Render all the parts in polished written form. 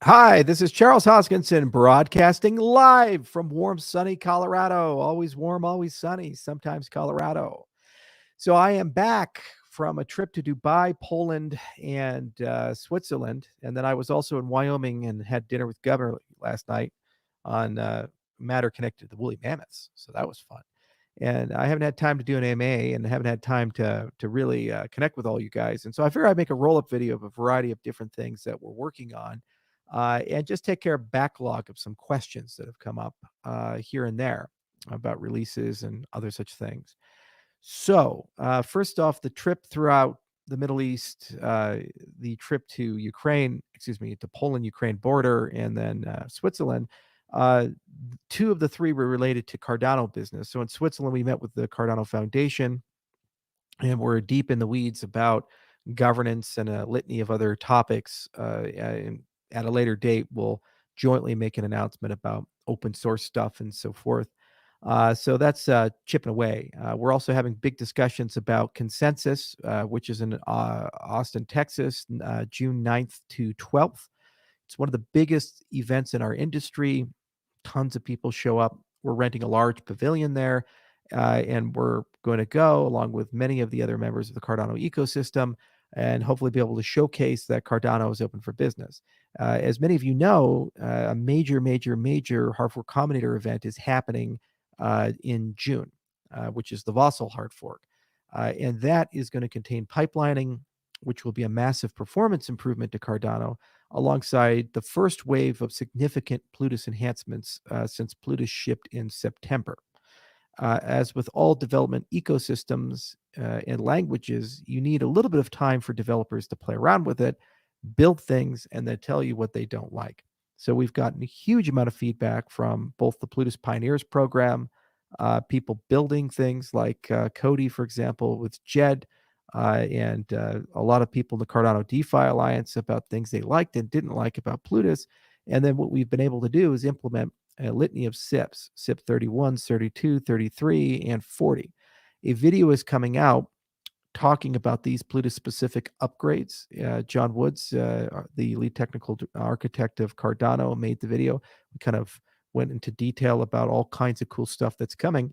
Hi, this is Charles Hoskinson broadcasting live from warm, sunny Colorado. Always warm, always sunny, sometimes Colorado. So I am back from a trip to Dubai, Poland, and Switzerland. And then I was also in Wyoming and had dinner with Governor last night on matter connected to the woolly mammoths. So that was fun. And I haven't had time to do an AMA and haven't had time to really connect with all you guys. And so I figured I'd make a roll-up video of a variety of different things that we're working on and just take care of backlog of some questions that have come up here and there about releases and other such things. So first off, the trip throughout the Middle East, the trip to Ukraine, excuse me, to Poland, Ukraine border, and then Switzerland. Uh, Two of the three were related to Cardano business. So in Switzerland, we met with the Cardano Foundation, and we're deep in the weeds about governance and a litany of other topics. And at a later date, we'll jointly make an announcement about open source stuff and so forth. So that's chipping away. We're also having big discussions about Consensus, which is in Austin, Texas, June 9th to 12th. It's one of the biggest events in our industry. Tons of people show up. We're renting a large pavilion there, and we're going to go along with many of the other members of the Cardano ecosystem and hopefully be able to showcase that Cardano is open for business. As many of you know, a major hard fork combinator event is happening in June, which is the Vasil hard fork. And that is going to contain pipelining, which will be a massive performance improvement to Cardano, alongside the first wave of significant Plutus enhancements since Plutus shipped in September. As with all development ecosystems and languages, you need a little bit of time for developers to play around with it, build things, and then tell you what they don't like. So we've gotten a huge amount of feedback from both the Plutus Pioneers program, people building things like Cody, for example, with Jed, and a lot of people in the Cardano DeFi Alliance about things they liked and didn't like about Plutus. And then what we've been able to do is implement a litany of SIPs, SIP 31, 32, 33, and 40. A video is coming out talking about these Plutus specific upgrades. John Woods, the lead technical architect of Cardano, made the video. We kind of went into detail about all kinds of cool stuff that's coming.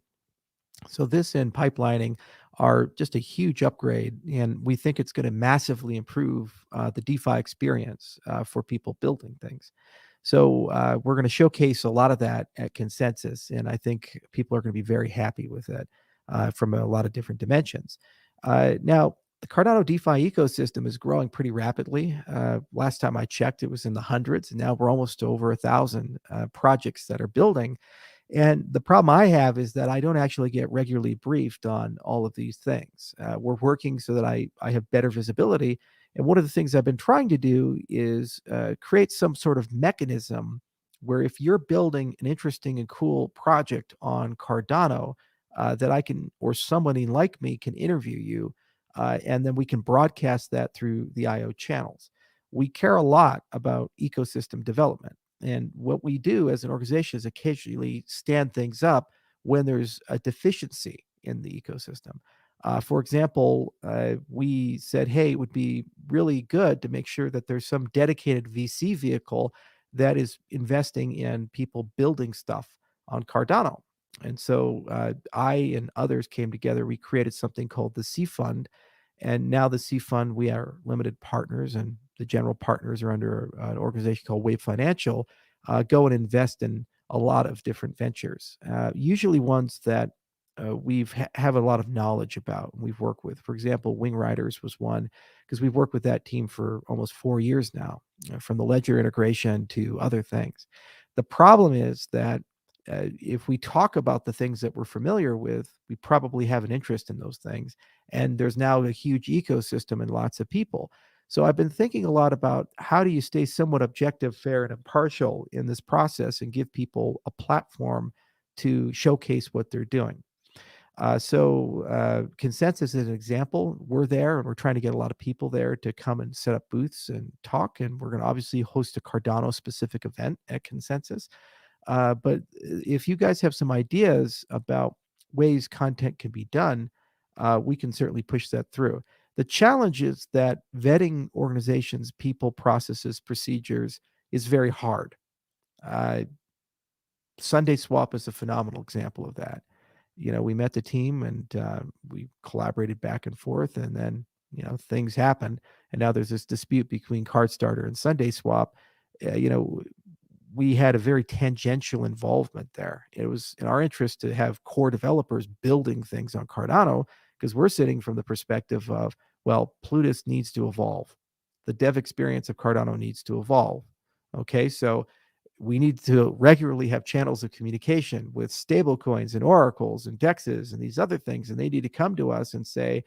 So this and pipelining are just a huge upgrade, and we think it's going to massively improve the DeFi experience for people building things. So we're going to showcase a lot of that at Consensus, and I think people are going to be very happy with it from a lot of different dimensions. Now, the Cardano DeFi ecosystem is growing pretty rapidly. Last time I checked, it was in the hundreds, and now we're almost over 1,000 projects that are building. And the problem I have is that I don't actually get regularly briefed on all of these things. We're working so that I have better visibility. And one of the things I've been trying to do is create some sort of mechanism where if you're building an interesting and cool project on Cardano, that I can, or somebody like me can interview you, and then we can broadcast that through the IO channels. We care a lot about ecosystem development. And what we do as an organization is occasionally stand things up when there's a deficiency in the ecosystem. For example, we said, hey, it would be really good to make sure that there's some dedicated VC vehicle that is investing in people building stuff on Cardano. And so I and others came together. We created something called the C Fund. And now the C Fund, we are limited partners, and the general partners are under an organization called Wave Financial, go and invest in a lot of different ventures, usually ones that have a lot of knowledge about and we've worked with. For example, Wing Riders was one, because we've worked with that team for almost 4 years now, from the ledger integration to other things. The problem is that if we talk about the things that we're familiar with, we probably have an interest in those things. And there's now a huge ecosystem and lots of people. So I've been thinking a lot about how do you stay somewhat objective, fair, and impartial in this process and give people a platform to showcase what they're doing. Consensus is an example. We're there and we're trying to get a lot of people there to come and set up booths and talk. And we're going to obviously host a Cardano specific event at Consensus. But if you guys have some ideas about ways content can be done, we can certainly push that through. The challenge is that vetting organizations, people, processes, procedures is very hard. Sunday Swap is a phenomenal example of that. We met the team and we collaborated back and forth, and then things happened, and now there's this dispute between CardStarter and Sunday Swap. We had a very tangential involvement there. It was in our interest to have core developers building things on Cardano, because we're sitting from the perspective of, well, Plutus needs to evolve. The dev experience of Cardano needs to evolve. Okay, so we need to regularly have channels of communication with stablecoins and oracles and dexes and these other things, and they need to come to us and say,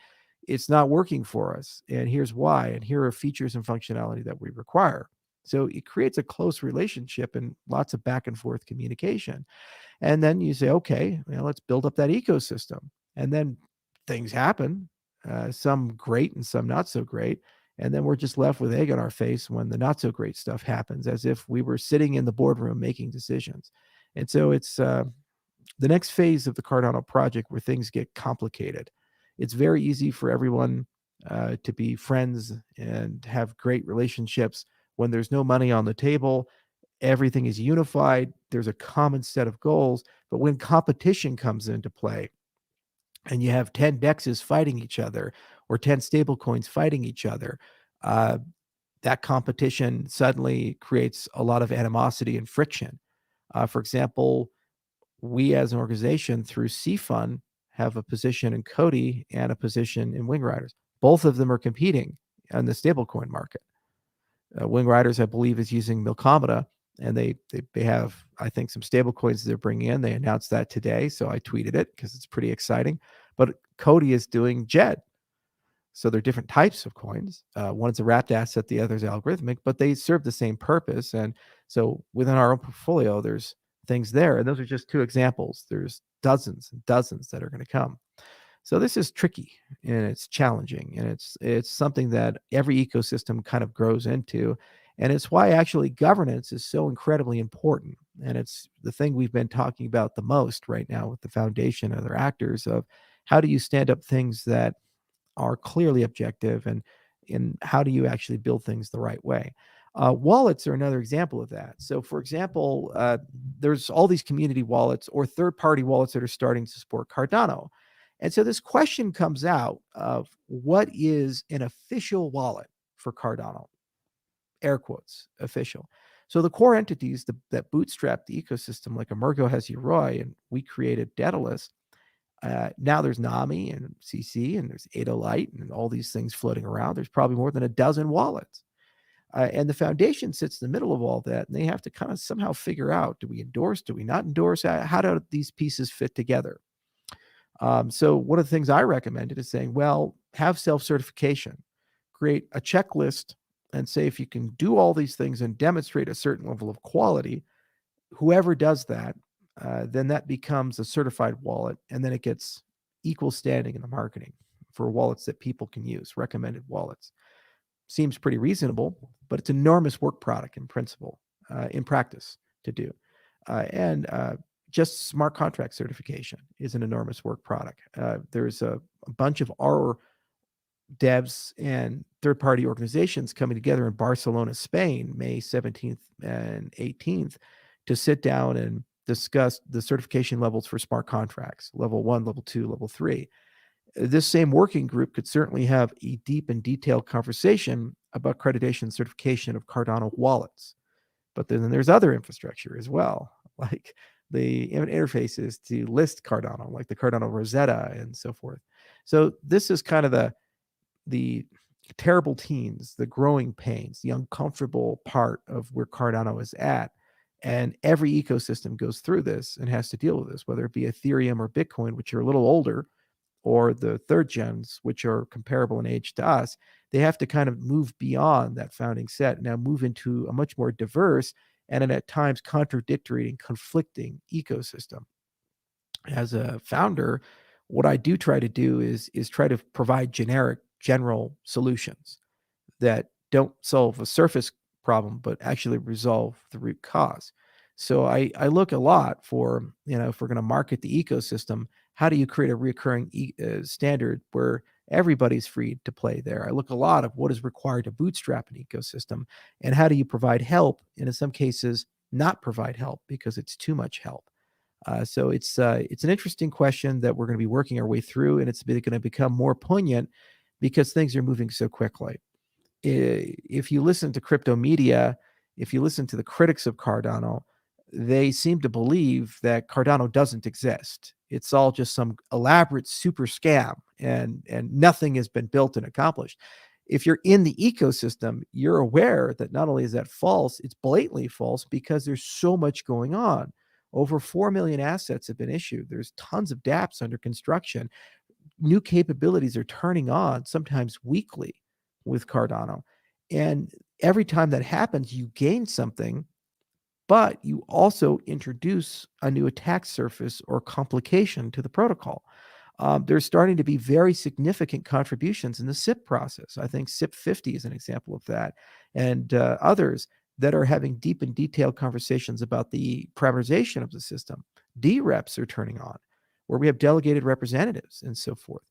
it's not working for us, and here's why, and here are features and functionality that we require. So it creates a close relationship and lots of back and forth communication. And then you say, okay, let's build up that ecosystem. And then things happen, some great and some not so great. And then we're just left with egg on our face when the not so great stuff happens, as if we were sitting in the boardroom making decisions. And so it's the next phase of the Cardano project where things get complicated. It's very easy for everyone to be friends and have great relationships when there's no money on the table. Everything is unified. There's a common set of goals. But when competition comes into play and you have 10 dexes fighting each other or 10 stablecoins fighting each other, that competition suddenly creates a lot of animosity and friction. For example, we as an organization through CFund have a position in Cody and a position in Wing Riders. Both of them are competing in the stablecoin market. Wing Riders, I believe, is using Milkomeda, and they have, I think, some stable coins they're bringing in. They announced that today, so I tweeted it because it's pretty exciting. But Cody is doing JED. So they're different types of coins. One's a wrapped asset, the other's algorithmic, but they serve the same purpose. And so within our own portfolio, there's things there. And those are just two examples. There's dozens and dozens that are going to come. So this is tricky and it's challenging, and it's something that every ecosystem kind of grows into. And it's why actually governance is so incredibly important. And it's the thing we've been talking about the most right now with the foundation and other actors of how do you stand up things that are clearly objective, and how do you actually build things the right way. Wallets are another example of that. So for example, there's all these community wallets or third-party wallets that are starting to support Cardano. And so this question comes out of what is an official wallet for Cardano? Air quotes, official. So the core entities that bootstrap the ecosystem, like Emergo has Yoroi, and we created Daedalus. Now there's NAMI and CC, and there's Adolite and all these things floating around. There's probably more than a dozen wallets. And the foundation sits in the middle of all that, and they have to kind of somehow figure out, do we endorse, do we not endorse? How do these pieces fit together? So one of the things I recommended is saying, well, have self-certification, create a checklist and say, if you can do all these things and demonstrate a certain level of quality, whoever does that, then that becomes a certified wallet, and then it gets equal standing in the marketing for wallets that people can use, recommended wallets. Seems pretty reasonable, but it's enormous work product in principle, in practice to do. And just smart contract certification is an enormous work product. There's a bunch of our devs and third-party organizations coming together in Barcelona, Spain, May 17th and 18th, to sit down and discuss the certification levels for smart contracts, level 1, level 2, level 3. This same working group could certainly have a deep and detailed conversation about accreditation and certification of Cardano wallets. But then there's other infrastructure as well, like the interfaces to list Cardano, like the Cardano Rosetta and so forth. So this is kind of the terrible teens, the growing pains, the uncomfortable part of where Cardano is at. And every ecosystem goes through this and has to deal with this, whether it be Ethereum or Bitcoin, which are a little older, or the third gens, which are comparable in age to us. They have to kind of move beyond that founding set, now move into a much more diverse and at times contradictory and conflicting ecosystem. As a founder, what I do try to do is try to provide general solutions that don't solve a surface problem, but actually resolve the root cause. So I look a lot for, if we're going to market the ecosystem, how do you create a recurring standard where Everybody's free to play there. I look a lot of what is required to bootstrap an ecosystem, and how do you provide help, and in some cases not provide help because it's too much help. So it's an interesting question that we're going to be working our way through, and it's going to become more poignant because things are moving so quickly. If you listen to crypto media, if you listen to the critics of Cardano, they seem to believe that Cardano doesn't exist. It's all just some elaborate super scam, and nothing has been built and accomplished. If you're in the ecosystem, you're aware that not only is that false, it's blatantly false because there's so much going on. Over 4 million assets have been issued. There's tons of dApps under construction. New capabilities are turning on, sometimes weekly, with Cardano. And every time that happens, you gain something, but you also introduce a new attack surface or complication to the protocol. There's starting to be very significant contributions in the SIP process. I think SIP 50 is an example of that, and others that are having deep and detailed conversations about the parameterization of the system. DREPs are turning on, where we have delegated representatives and so forth.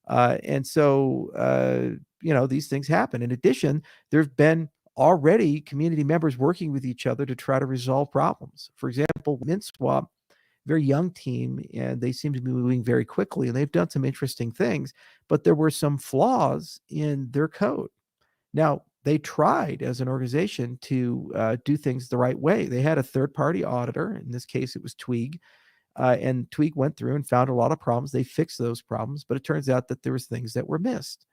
And so, these things happen. In addition, there's been already community members working with each other to try to resolve problems. For example, MintSwap, very young team, and they seem to be moving very quickly, and they've done some interesting things, but there were some flaws in their code. Now, they tried as an organization to do things the right way. They had a third-party auditor. In this case, it was Tweak. And Tweak went through and found a lot of problems. They fixed those problems, but it turns out that there was things that were missed.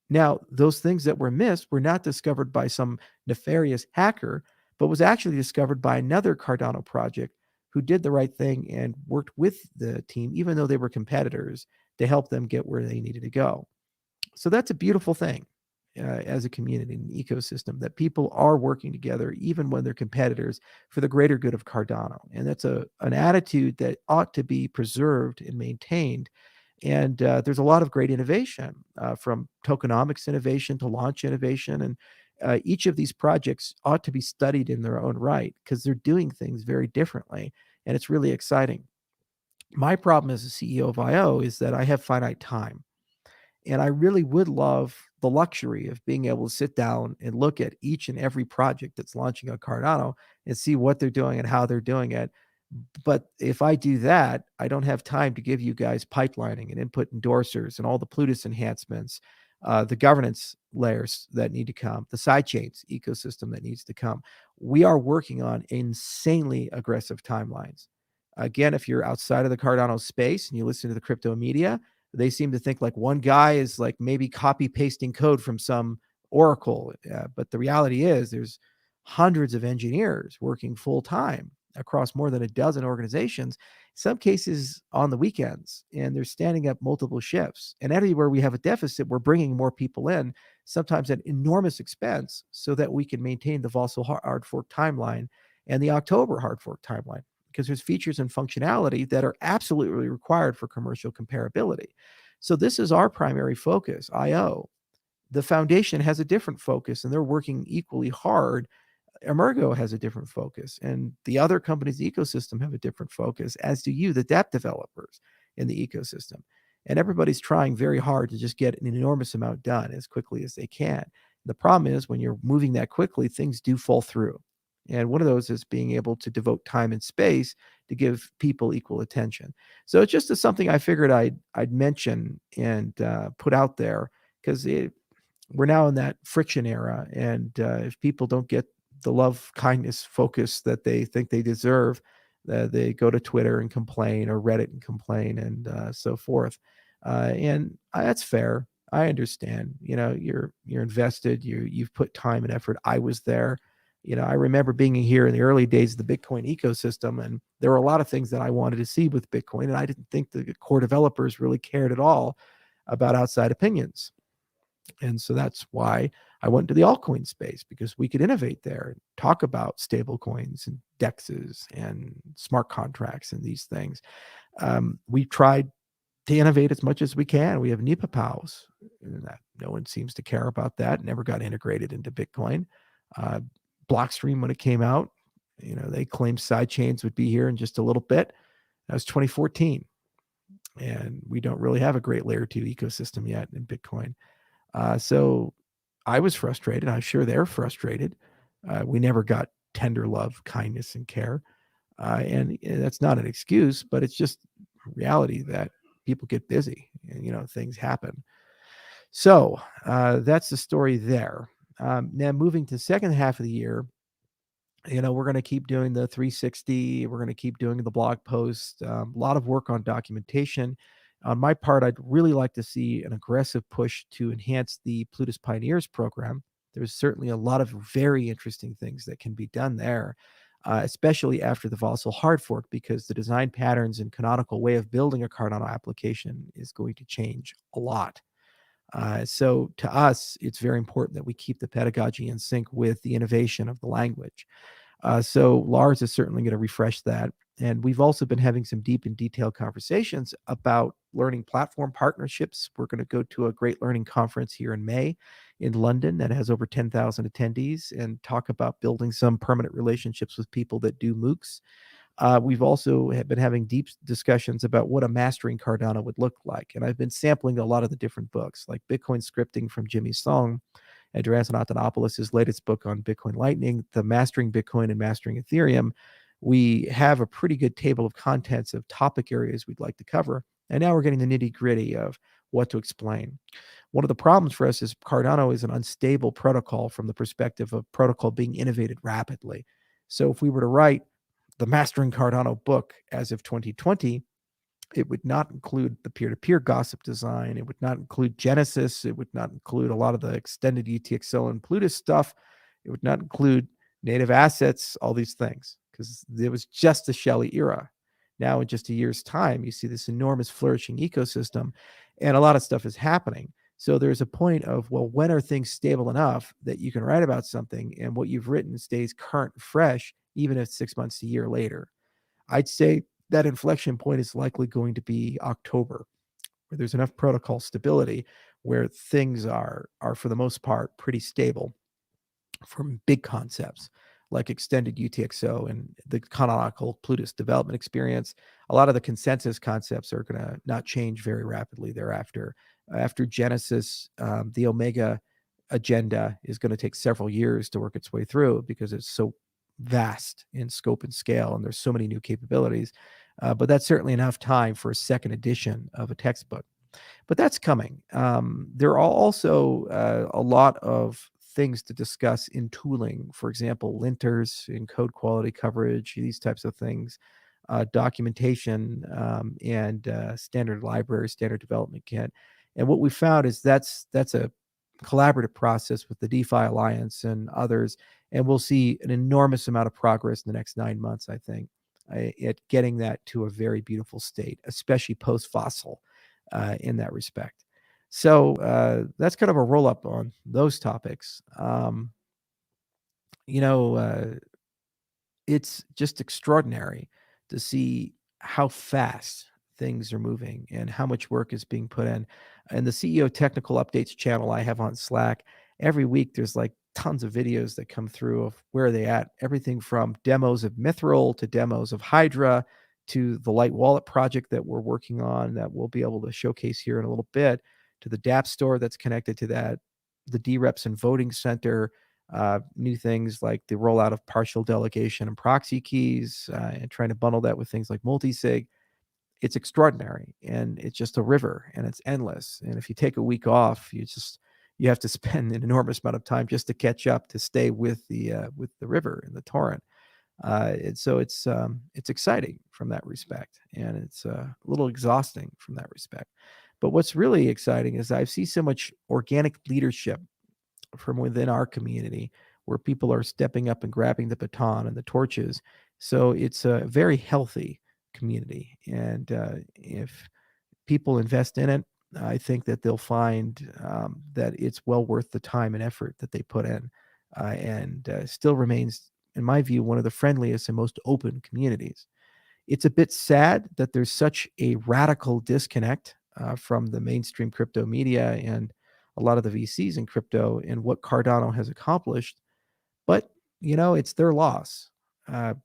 Now, those things that were missed were not discovered by some nefarious hacker, but was actually discovered by another Cardano project who did the right thing and worked with the team, even though they were competitors, to help them get where they needed to go. So that's a beautiful thing as a community and ecosystem, that people are working together, even when they're competitors, for the greater good of Cardano. And that's an attitude that ought to be preserved and maintained. And there's a lot of great innovation, from tokenomics innovation to launch innovation. And each of these projects ought to be studied in their own right because they're doing things very differently. And it's really exciting. My problem as a CEO of IO is that I have finite time. And I really would love the luxury of being able to sit down and look at each and every project that's launching on Cardano and see what they're doing and how they're doing it. But if I do that, I don't have time to give you guys pipelining and input endorsers and all the Plutus enhancements, the governance layers that need to come, the sidechains ecosystem that needs to come. We are working on insanely aggressive timelines. Again, if you're outside of the Cardano space and you listen to the crypto media, they seem to think like one guy is like maybe copy pasting code from some oracle. But the reality is there's hundreds of engineers working full time across more than a dozen organizations, some cases on the weekends, and they're standing up multiple shifts. And everywhere we have a deficit, we're bringing more people in, sometimes at enormous expense, so that we can maintain the Vasil hard fork timeline and the October hard fork timeline, because there's features and functionality that are absolutely required for commercial comparability. So this is our primary focus, IO. The foundation has a different focus, and they're working equally hard. Emergo has a different focus, and the other companies in the ecosystem have a different focus, as do you, the dApp developers in the ecosystem. And everybody's trying very hard to just get an enormous amount done as quickly as they can. The problem is when you're moving that quickly, things do fall through. And one of those is being able to devote time and space to give people equal attention. So it's just something I figured I'd mention and put out there, because we're now in that friction era. And if people don't get the love, kindness, focus that they think they deserve, they go to Twitter and complain, or Reddit and complain, and so forth. And that's fair. I understand. You're invested. You've put time and effort. I was there. I remember being here in the early days of the Bitcoin ecosystem, and there were a lot of things that I wanted to see with Bitcoin, and I didn't think the core developers really cared at all about outside opinions. And so that's why I went to the altcoin space, because we could innovate there and talk about stable coins and dexes and smart contracts and these things. We tried to innovate as much as we can. We have NEPA POWs. No one seems to care about that. Never got integrated into Bitcoin. Blockstream, when it came out, they claimed side chains would be here in just a little bit. That was 2014. and we don't really have a great layer 2 ecosystem yet in Bitcoin. So I was frustrated. I'm sure they're frustrated. We never got tender love, kindness, and care. And that's not an excuse, but it's just reality that people get busy and things happen. So that's the story there. Now moving to the second half of the year, we're going to keep doing the 360. We're going to keep doing the blog posts. A lot of work on documentation. On my part, I'd really like to see an aggressive push to enhance the Plutus Pioneers program. There's certainly a lot of very interesting things that can be done there, especially after the Vasil hard fork, because the design patterns and canonical way of building a Cardano application is going to change a lot. So to us, it's very important that we keep the pedagogy in sync with the innovation of the language. So Lars is certainly going to refresh that. And we've also been having some deep and detailed conversations about learning platform partnerships. We're going to go to a great learning conference here in May in London that has over 10,000 attendees and talk about building some permanent relationships with people that do MOOCs. We've also been having deep discussions about what a mastering Cardano would look like. And I've been sampling a lot of the different books, like Bitcoin Scripting from Jimmy Song, Andreas Antonopoulos' latest book on Bitcoin Lightning, the Mastering Bitcoin and Mastering Ethereum. We have a pretty good table of contents of topic areas we'd like to cover. And now we're getting the nitty gritty of what to explain. One of the problems for us is Cardano is an unstable protocol from the perspective of protocol being innovated rapidly. So if we were to write the Mastering Cardano book as of 2020, it would not include the peer-to-peer gossip design. It would not include Genesis. It would not include a lot of the extended UTXO and Plutus stuff. It would not include native assets, all these things, because it was just the Shelley era. Now, in just a year's time, you see this enormous flourishing ecosystem, and a lot of stuff is happening. So there's a point of, well, when are things stable enough that you can write about something and what you've written stays current and fresh, even if 6 months to a year later? I'd say that inflection point is likely going to be October, where there's enough protocol stability where things are for the most part pretty stable from big concepts like extended UTXO and the canonical Plutus development experience. A lot of the consensus concepts are going to not change very rapidly thereafter. After Genesis, the Omega agenda is going to take several years to work its way through because it's so vast in scope and scale, and there's so many new capabilities. But that's certainly enough time for a second edition of a textbook. But that's coming. There are also a lot of things to discuss in tooling. For example, linters in code quality coverage, these types of things, documentation, and standard library, standard development kit. And what we found is that's a collaborative process with the DeFi Alliance and others. And we'll see an enormous amount of progress in the next 9 months, I think, at getting that to a very beautiful state, especially post-Vasil in that respect. So that's kind of a roll up on those topics. It's just extraordinary to see how fast things are moving and how much work is being put in. And the CEO Technical Updates channel I have on Slack, every week there's like tons of videos that come through of where are they at. Everything from demos of Mithril to demos of Hydra to the Light Wallet project that we're working on that we'll be able to showcase here in a little bit, to the dApp store that's connected to that, the DREPs and voting center, new things like the rollout of partial delegation and proxy keys, and trying to bundle that with things like multisig. It's extraordinary, and it's just a river, and it's endless. And if you take a week off, you have to spend an enormous amount of time just to catch up, to stay with the river and the torrent. And so it's exciting from that respect, and it's a little exhausting from that respect. But what's really exciting is I see so much organic leadership from within our community where people are stepping up and grabbing the baton and the torches. So it's a very healthy community. And if people invest in it, I think that they'll find that it's well worth the time and effort that they put in, and still remains, in my view, one of the friendliest and most open communities. It's a bit sad that there's such a radical disconnect from the mainstream crypto media and a lot of the VCs in crypto and what Cardano has accomplished. But, it's their loss.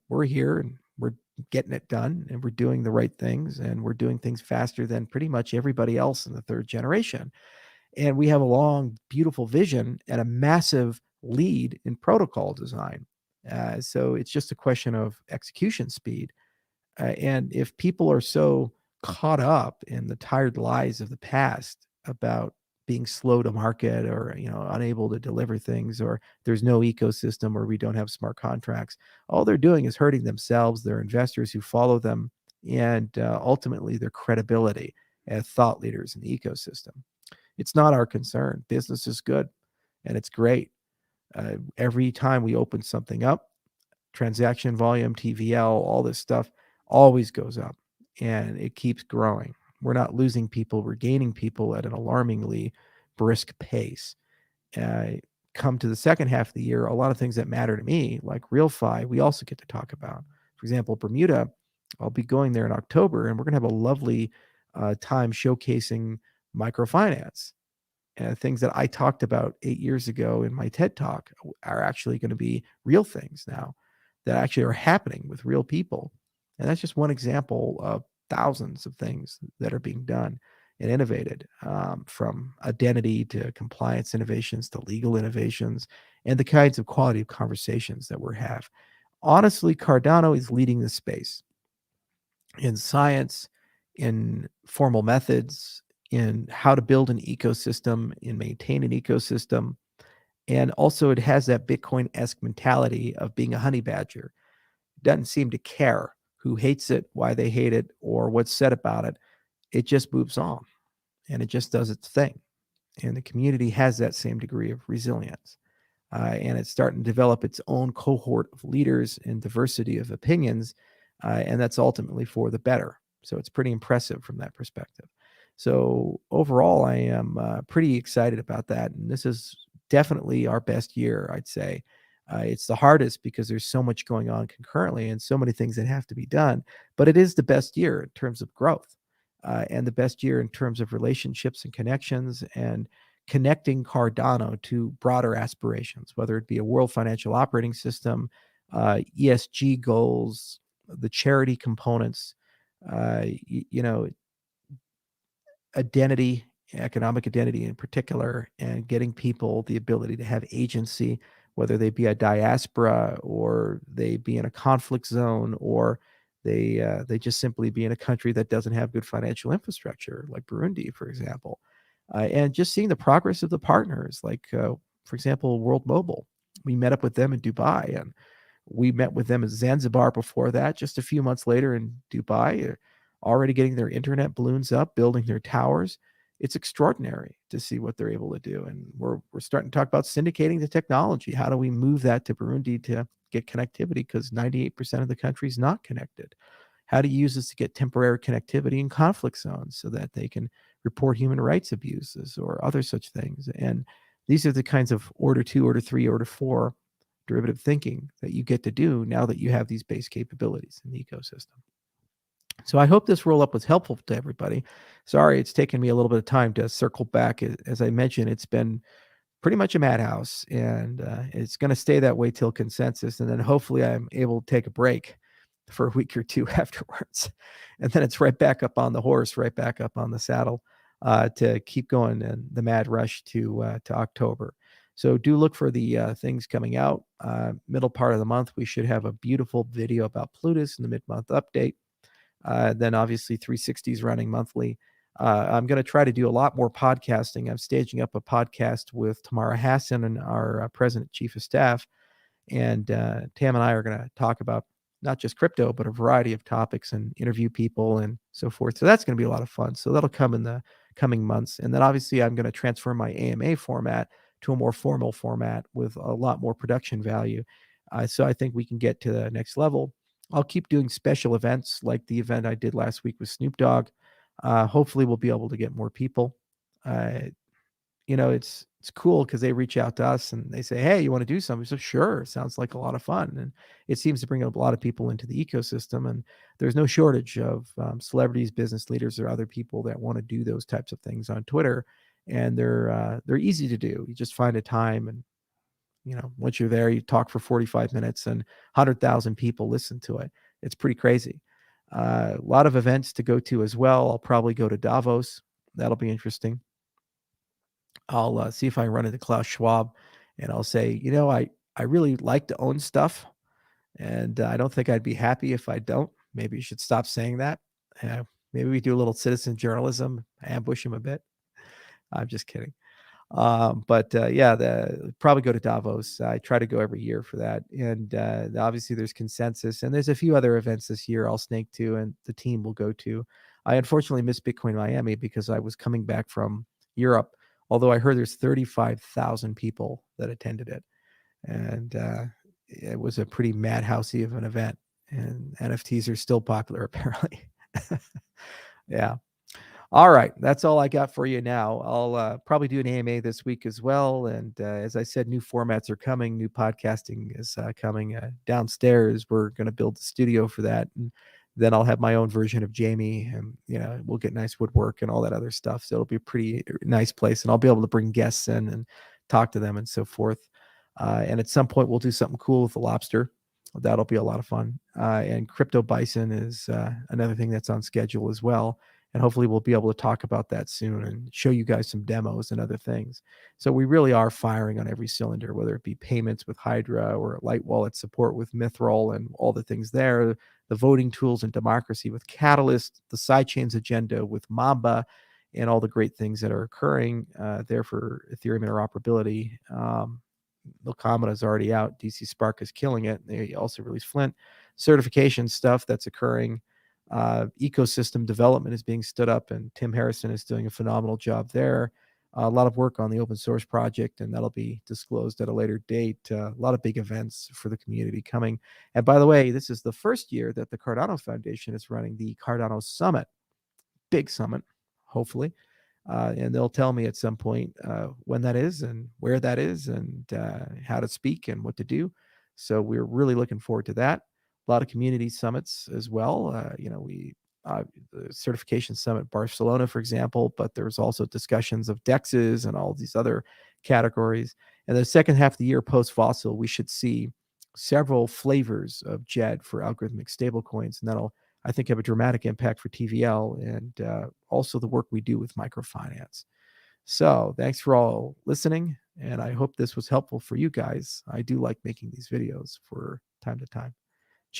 We're here and we're getting it done, and we're doing the right things, and we're doing things faster than pretty much everybody else in the third generation. And we have a long, beautiful vision and a massive lead in protocol design. So it's just a question of execution speed. And if people are so caught up in the tired lies of the past about being slow to market, or unable to deliver things, or there's no ecosystem, or we don't have smart contracts, all they're doing is hurting themselves, their investors who follow them, and ultimately their credibility as thought leaders in the ecosystem. It's not our concern. Business is good and it's great. Every time we open something up, transaction volume, TVL, all this stuff always goes up, and it keeps growing. We're not losing people, we're gaining people at an alarmingly brisk pace. Uh, Come to the second half of the year, a lot of things that matter to me, like RealFi, we also get to talk about. For example, Bermuda, I'll be going there in October, and we're going to have a lovely time showcasing microfinance. Things that I talked about 8 years ago in my TED Talk are actually going to be real things now that actually are happening with real people. And that's just one example of thousands of things that are being done and innovated, from identity to compliance innovations to legal innovations, and the kinds of quality of conversations that we have. Honestly, Cardano is leading the space in science, in formal methods, in how to build an ecosystem, in maintain an ecosystem. And also, it has that Bitcoin-esque mentality of being a honey badger. It doesn't seem to care who hates it, why they hate it, or what's said about it. It just moves on, and it just does its thing. And the community has that same degree of resilience. And it's starting to develop its own cohort of leaders and diversity of opinions, and that's ultimately for the better. So it's pretty impressive from that perspective. So overall, I am pretty excited about that, and this is definitely our best year, I'd say. It's the hardest because there's so much going on concurrently and so many things that have to be done, but it is the best year in terms of growth, and the best year in terms of relationships and connections, and connecting Cardano to broader aspirations, whether it be a world financial operating system, ESG goals, the charity components, you know, identity, economic identity in particular, and getting people the ability to have agency, whether they be a diaspora, or they be in a conflict zone, or they just simply be in a country that doesn't have good financial infrastructure, like Burundi, for example. And just seeing the progress of the partners, like, for example, World Mobile. We met up with them in Dubai, and we met with them in Zanzibar before that. Just a few months later in Dubai, already getting their internet balloons up, building their towers. It's extraordinary to see what they're able to do. And we're starting to talk about syndicating the technology. How do we move that to Burundi to get connectivity? Because 98% of the country is not connected. How do you use this to get temporary connectivity in conflict zones so that they can report human rights abuses or other such things? And these are the kinds of order 2, order 3, order 4 derivative thinking that you get to do now that you have these base capabilities in the ecosystem. So I hope this roll up was helpful to everybody. Sorry, it's taken me a little bit of time to circle back. As I mentioned, it's been pretty much a madhouse, and it's going to stay that way till consensus. And then hopefully I'm able to take a break for a week or two afterwards. And then it's right back up on the horse, right back up on the saddle, to keep going in the mad rush to October. So do look for the things coming out. Middle part of the month, we should have a beautiful video about Plutus in the mid-month update. Then obviously 360 is running monthly. I'm going to try to do a lot more podcasting. I'm staging up a podcast with Tamara Hassan, and our president chief of staff. And Tam and I are going to talk about not just crypto, but a variety of topics, and interview people and so forth. So that's going to be a lot of fun. So that'll come in the coming months. And then obviously I'm going to transfer my AMA format to a more formal format with a lot more production value. So I think we can get to the next level. I'll keep doing special events like the event I did last week with Snoop Dogg. Hopefully we'll be able to get more people. Uh, it's cool because they reach out to us and they say, hey, you want to do something? So sure, sounds like a lot of fun. And it seems to bring up a lot of people into the ecosystem. And there's no shortage of celebrities, business leaders, or other people that want to do those types of things on Twitter. And they're easy to do. You just find a time, and once you're there, you talk for 45 minutes and 100,000 people listen to it. It's pretty crazy. A lot of events to go to as well. I'll probably go to Davos. That'll be interesting. I'll see if I can run into Klaus Schwab, and I'll say, I really like to own stuff, and I don't think I'd be happy if I don't. Maybe you should stop saying that. Maybe we do a little citizen journalism, ambush him a bit. I'm just kidding. But probably go to Davos. I try to go every year for that. And obviously there's consensus, and there's a few other events this year I'll snake to and the team will go to. I unfortunately missed Bitcoin Miami because I was coming back from Europe, although I heard there's 35,000 people that attended it. And it was a pretty madhousey of an event, and NFTs are still popular apparently. Yeah. All right, that's all I got for you now. I'll probably do an AMA this week as well. And as I said, new formats are coming. New podcasting is coming downstairs. We're going to build the studio for that. And then I'll have my own version of Jamie, and we'll get nice woodwork and all that other stuff. So it'll be a pretty nice place, and I'll be able to bring guests in and talk to them and so forth. And at some point, we'll do something cool with the lobster. That'll be a lot of fun. And Crypto Bison is another thing that's on schedule as well. And hopefully we'll be able to talk about that soon and show you guys some demos and other things. So we really are firing on every cylinder, whether it be payments with Hydra or light wallet support with Mithril and all the things there, the voting tools and democracy with Catalyst, the sidechains agenda with Mamba, and all the great things that are occurring there for Ethereum interoperability. Locomata is already out. DC Spark is killing it. They also released Flint. Certification stuff that's occurring. Ecosystem development is being stood up, and Tim Harrison is doing a phenomenal job there. A lot of work on the open source project, and that'll be disclosed at a later date. A lot of big events for the community coming. And by the way, this is the first year that the Cardano Foundation is running the Cardano Summit. Big summit, hopefully. And they'll tell me at some point when that is and where that is and how to speak and what to do. So we're really looking forward to that. A lot of community summits as well. The certification summit Barcelona, for example, but there's also discussions of DEXs and all these other categories. And the second half of the year post Vasil, we should see several flavors of JED for algorithmic stablecoins, and that'll, I think, have a dramatic impact for TVL and also the work we do with microfinance. So thanks for all listening, and I hope this was helpful for you guys. I do like making these videos for time to time.